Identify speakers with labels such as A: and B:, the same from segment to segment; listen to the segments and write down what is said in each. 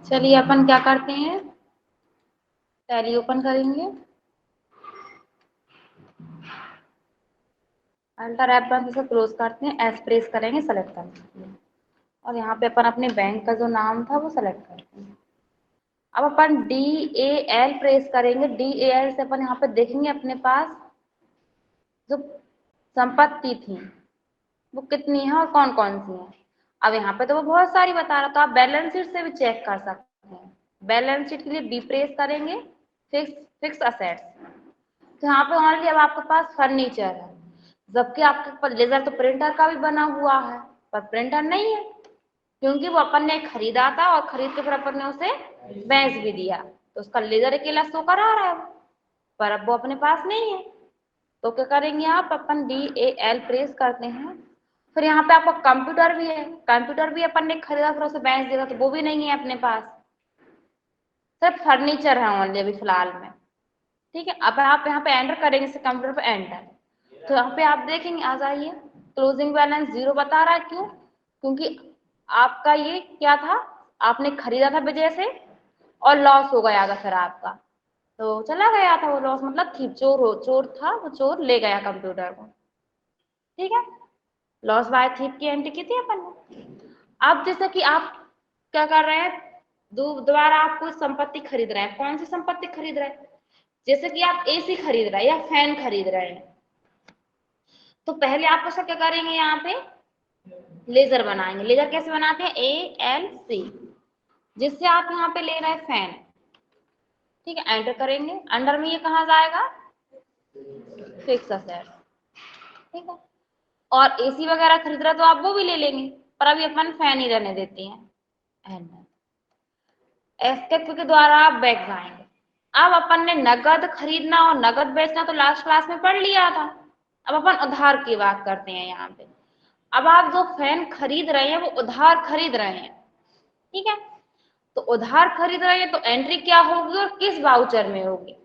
A: चलिए अपन क्या करते हैं, टैली ओपन करेंगे, अल्टर ऐप बटन से क्लोज करते हैं, एस प्रेस करेंगे सेलेक्ट करने के लिए, और यहाँ पे अपन अपने बैंक का जो नाम था वो सेलेक्ट करते हैं। अब अपन DAL प्रेस करेंगे, DAL से अपन यहाँ पे देखेंगे अपने पास जो संपत्ति थी वो कितनी है और कौन कौन सी है। अब यहाँ पे तो वो बहुत सारी बता रहा, तो आप बैलेंस शीट से भी चेक कर सकते हैं। बैलेंस शीट के लिए B प्रेस करेंगे, फिक्स असेट्स, तो यहाँ पे ओनली अब आपके पास फर्नीचर है, जबकि आपके पास लेजर तो प्रिंटर का भी बना हुआ है, पर प्रिंटर नहीं है क्योंकि वो अपन ने खरीदा था और खरीद के फिर अपन ने उसे बेच भी दिया, तो उसका लेजर अकेला शो करा रहा है, पर अब वो अपने पास नहीं है। तो क्या करेंगे आप, अपन DAL प्रेस करते हैं, फिर यहाँ पे आपका कंप्यूटर भी है, कंप्यूटर भी अपन ने खरीदा फिर उसे बेच दिया, तो वो भी नहीं है अपने पास, सिर्फ फर्नीचर है ओनली अभी फिलहाल में। ठीक है, अब आप यहाँ पे एंटर करेंगे इसे कंप्यूटर पे एंटर, तो यहाँ पे आप देखेंगे आ जाइए क्लोजिंग बैलेंस 0 बता रहा है, क्यों, क्योंकि आपका ये क्या था, आपने खरीदा था वजह से और लॉस हो गया था फिर आपका, तो चला गया था वो लॉस, मतलब थी चोर था वो, चोर ले गया कंप्यूटर को। ठीक है, लॉस बाय थीप की एंट्री की थी अपन ने। अब जैसे कि आप क्या कर रहे हैं, दोबारा आप कोई संपत्ति खरीद रहे हैं, कौन सी संपत्ति खरीद रहे हैं, जैसे कि आप AC खरीद रहे हैं या फैन खरीद रहे हैं, तो पहले आप उसका क्या करेंगे, यहाँ पे लेजर बनाएंगे। लेजर कैसे बनाते हैं, ALC, जिससे आप यहाँ पे ले रहे हैं फैन। ठीक है, एंटर करेंगे, अंडर में ये कहाँ जाएगा, फिक्स असेट। ठीक है, और AC वगैरह खरीद रहे तो आप वो भी ले लेंगे, पर अभी अपन फैन ही रहने देते हैं। एस्केप के द्वारा आप बैक जाएंगे। अब अपन ने नगद खरीदना और नगद बेचना तो लास्ट क्लास में पढ़ लिया था, अब अपन उधार की बात करते हैं यहाँ पे। अब आप जो फैन खरीद रहे हैं वो उधार खरीद रहे हैं, ठीक है, तो उधार खरीद रहे हैं तो एंट्री क्या होगी और किस वाउचर में होगी,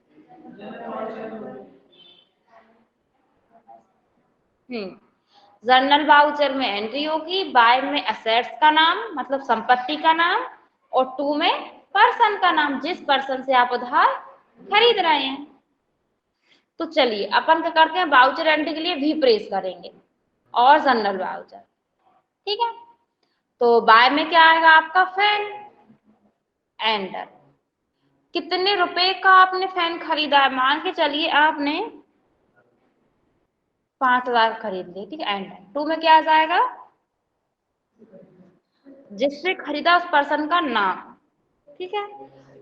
A: जर्नल वाउचर में एंट्री होगी, बाय में असेट्स का नाम मतलब संपत्ति का नाम, और 2 में पर्सन का नाम, जिस पर्सन से आप उधार खरीद रहे हैं। तो चलिए अपन क्या करते हैं, वाउचर एंट्री के लिए भी प्रेस करेंगे और जनरल वाउचर। ठीक है, तो बाय में क्या आएगा आपका फैन, एंटर। कितने रुपए का आपने फैन खरीदा है, मान के चलिए आपने 5,000 खरीद ली, ठीक है, एंटर। 2 में क्या आ जाएगा, जिससे खरीदा उस पर्सन का नाम। ठीक है,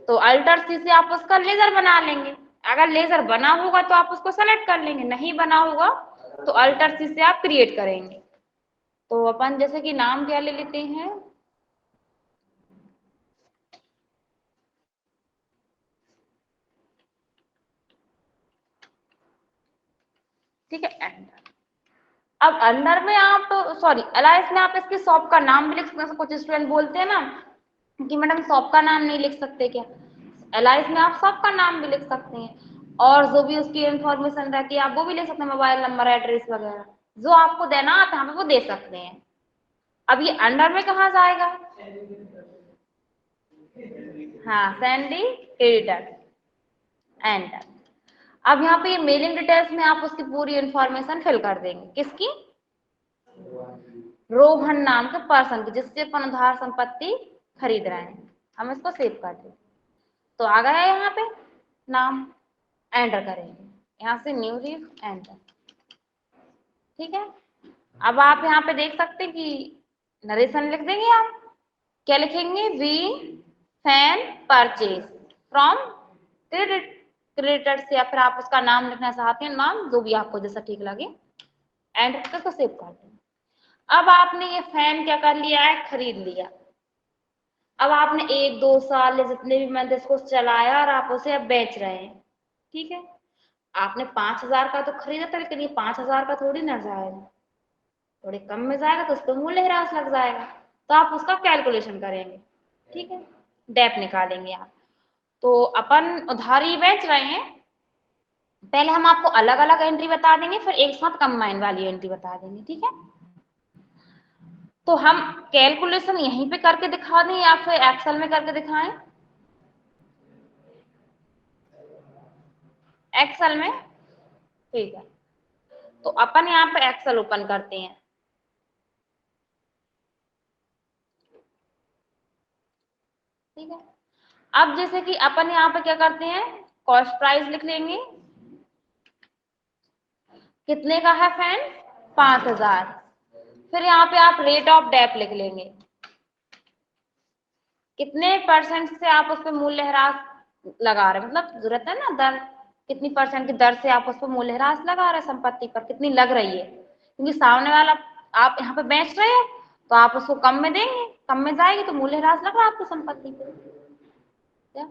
A: तो अल्टर C से आप उसका लेजर बना लेंगे, अगर लेजर बना होगा तो आप उसको सेलेक्ट कर लेंगे, नहीं बना होगा तो अल्टर C से आप क्रिएट करेंगे। तो अपन जैसे कि नाम क्या ले लेते हैं, ठीक है, एंटर। अब अंडर में आप सॉरी अलाइस में आप इसके शॉप का नाम भी लिख सकते हैं, कुछ स्टूडेंट बोलते हैं ना कि मैडम शॉप का नाम नहीं लिख सकते क्या, अलाइस में आप शॉप का नाम भी लिख सकते हैं, और जो भी उसकी इंफॉर्मेशन रहती है आप वो भी लिख सकते हैं, मोबाइल नंबर एड्रेस वगैरह जो आपको देना आता है वो दे सकते हैं। अब ये अंडर में कहाँ जाएगा, हाँ सैंडी क्रेडिटर, एंटर। अब यहाँ पे ये मेलिंग डिटेल्स में आप उसकी पूरी इंफॉर्मेशन फिल कर देंगे, किसकी, रोहन नाम के पर्सन की जिससे अपन उधार संपत्ति खरीद रहे हैं। हम इसको सेव कर दें, तो आ गया यहाँ पे नाम, एंटर करेंगे, यहाँ से न्यू लीफ, एंटर। ठीक है, अब आप यहाँ पे देख सकते हैं कि नरेशन लिख देंगे आप, क्या लिखेंगे, we fan purchase from creditor से, या फिर आप उसका नाम लिखना चाहते हैं, नाम जो भी आपको जैसा ठीक लगे, एंटर करके उसको सेव कर दें। अब आपने ये फैन क्या कर लिया है, खरीद लिया। अब आपने 1-2 साल या जितने भी मंथ इसको चलाया और आप उसे अब बेच रहे हैं। ठीक है, आपने 5,000 का तो खरीदा था, लेकिन ये 5,000 का थोड़ी ना जाएगा, थोड़े कम में जाएगा तो उस पर मूल्यह्रास लग जाएगा, तो आप उसका कैलकुलेशन करेंगे। ठीक है, डेप निकालेंगे आप। तो अपन उधारी बेच रहे हैं, पहले हम आपको अलग अलग एंट्री बता देंगे, फिर एक साथ कंबाइन वाली एंट्री बता देंगे। ठीक है, तो हम कैलकुलेशन यहीं पे करके दिखा दें या फिर एक्सेल में करके दिखाएं? एक्सेल में, ठीक है। तो अपन यहाँ पे एक्सेल ओपन करते हैं। ठीक है, अब जैसे कि अपन यहाँ पे क्या करते हैं, कॉस्ट प्राइस लिख लेंगे। कितने का है फैन? 5000। फिर यहाँ पे आप रेट ऑफ डेप लिख लेंगे, कितने परसेंट से आप उस पर मूल्यह्रास लगा रहे हैं, मतलब जरूरत है ना दर, कितनी परसेंट की दर से आप उस पर मूल्यह्रास लगा रहे हैं, संपत्ति पर कितनी लग रही है, क्योंकि सामने वाला आप यहाँ पे बेच रहे हैं तो आप उसको कम में देंगे, कम में जाएगी तो मूल्यह्रास लग रहा है आपको संपत्ति पे। क्या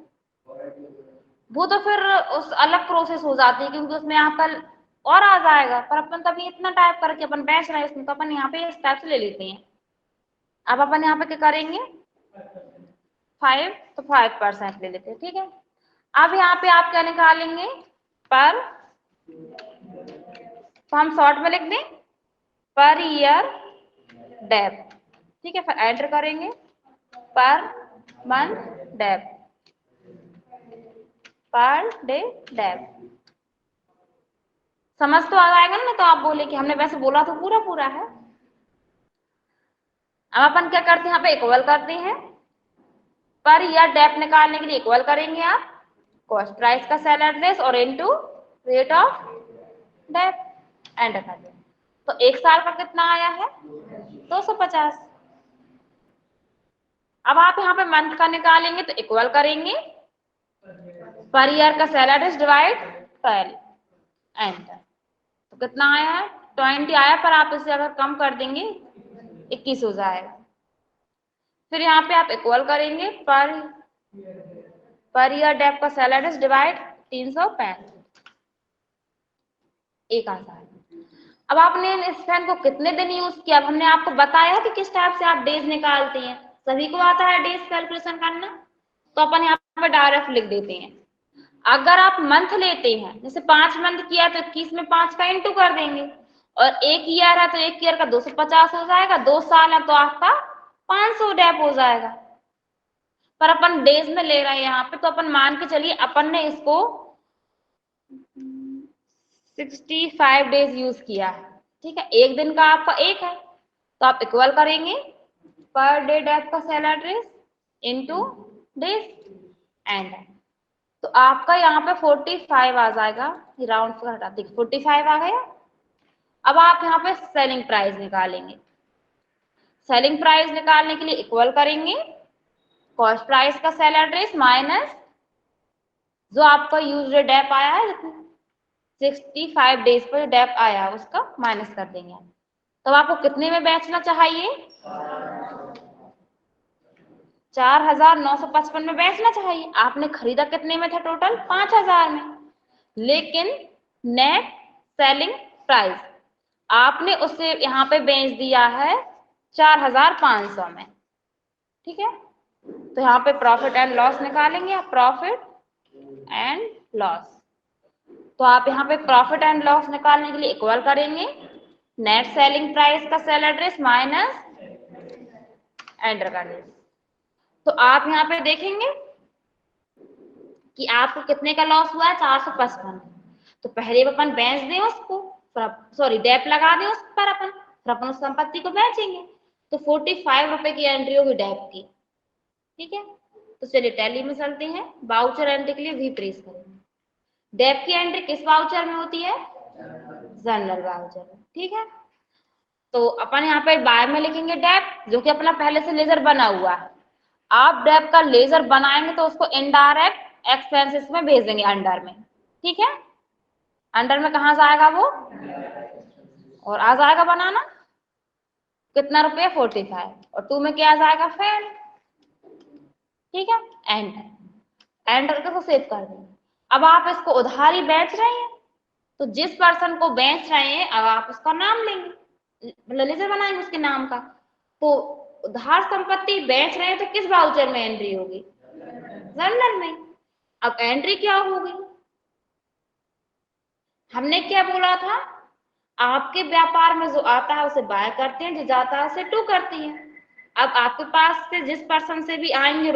A: वो तो फिर उस अलग प्रोसेस हो जाती है, क्योंकि उसमें यहाँ पर और आ जाएगा, पर अपन तभी इतना टाइप करके अपन बेच रहे हैं इसमें, तो अपन यहाँ पे इस टाइप से ले लेते हैं। अब अपन यहाँ पे क्या करेंगे, 5, तो 5% ले लेते हैं। ठीक है, अब यहाँ पे आप क्या निकालेंगे, पर, तो हम शॉर्ट में लिख दें पर ईयर डेप। ठीक है, फिर एंटर करेंगे per month dep, per day dep. समझ तो आ जाएगा ना, तो आप बोले कि हमने वैसे बोला तो पूरा पूरा है। अब अपन क्या करते हैं, यहाँ पे इक्वल करते हैं, पर ईयर डेप निकालने के लिए इक्वल करेंगे आप कॉस्ट प्राइस का सेल एड्रेस और into rate of dep, enter कर दें। तो एक साल का कितना आया है, 250। अब आप यहाँ पे मंथ का निकालेंगे तो इक्वल करेंगे पर ईयर का सेल एड्रेस डिवाइड 12, एंटर। तो कितना आया है, 20 आया, पर आप इसे अगर कम कर देंगे 21 हो जाएगा। फिर यहाँ पे आप इक्वल करेंगे पर ईयर डेप का सेल एड्रेस डिवाइड 365, एक आता है। अब आपने इस फैन को कितने दिन यूज किया, अब हमने आपको बताया कि किस टाइप से आप डेज निकालते हैं, सभी को आता है डेज कैलकुलेशन करना, तो अपन यहाँ पे डायरेक्ट लिख देते हैं। अगर आप मंथ लेते हैं, जैसे 5 मंथ किया तो 21 में 5 का इंटू कर देंगे, और एक ईयर है तो एक ईयर का 250 हो जाएगा, 2 साल है तो आपका 500 डेप हो जाएगा। पर अपन डेज में ले रहे हैं यहाँ पे, तो अपन मान के चलिए अपन ने इसको 65 डेज यूज किया है। ठीक है, एक दिन का आपका एक है, तो आप इक्वल करेंगे पर डे डेप का cell address into days, and तो आपका यहाँ पे 45 आ जाएगा, राउंड से हटा देखिए 45 आ गया। अब आप यहाँ पे सेलिंग प्राइस निकालेंगे, सेलिंग प्राइस निकालने के लिए इक्वल करेंगे कॉस्ट प्राइस का सेल एड्रेस माइनस जो आपका यूज डेप आया है, 65 डेज पर डेप आया उसका माइनस कर देंगे। तो आपको कितने में बेचना चाहिए, 4955 में बेचना चाहिए। आपने खरीदा कितने में था, टोटल 5000 में, लेकिन नेट सेलिंग प्राइस आपने उससे यहाँ पे बेच दिया है 4500 में। ठीक है, तो यहाँ पे प्रॉफिट एंड लॉस निकालेंगे, प्रॉफिट एंड लॉस। तो आप यहाँ पे प्रॉफिट एंड लॉस निकालने के लिए इक्वल करेंगे नेट सेलिंग प्राइस का सेल एड्रेस माइनस, एंटर कर देंगे। तो आप यहाँ पे देखेंगे कि आपको कितने का लॉस हुआ है, 455। तो पहले अपन बेच दें उसको, सॉरी डेप लगा दें उस पर अपन, फिर अपन उस संपत्ति को बेचेंगे। तो 45 रुपए की एंट्री होगी डेप की। ठीक है, तो चलिए टैली में चलते हैं, वाउचर एंट्री के लिए वी प्रेस करेंगे। डेप की एंट्री किस वाउचर में होती है, जनरल वाउचर में। ठीक है, तो अपन यहाँ पे बाय में लिखेंगे डेप, जो कि अपना पहले से लेजर बना हुआ है। आप डेप का लेजर बनाएंगे तो उसको इनडायरेक्ट एक्सपेंसेस में भेज देंगे अंडर में। ठीक है, अंडर में कहाँ जाएगा वो, और आ जाएगा बनाना कितना रुपये, 45, और 2 में क्या आ जाएगा, फैन। ठीक है, एंटर करके सेव कर देंगे। अब आप इसको उधारी बेच रहे हैं, तो जिस पर्सन को बेच रहे हैं अब आप उसका नाम लेंगे, मतलब लेजर बनाएंगे उसके नाम का। तो उधार संपत्ति बेच रहे हैं तो किस वाउचर में एंट्री होगी, जनरल में। अब एंट्री क्या होगी, हमने क्या बोला था, आपके व्यापार में जो आता है उसे बाय करते हैं, जो जाता है उसे टू करती हैं। अब आपके पास से जिस पर्सन से भी आएंगे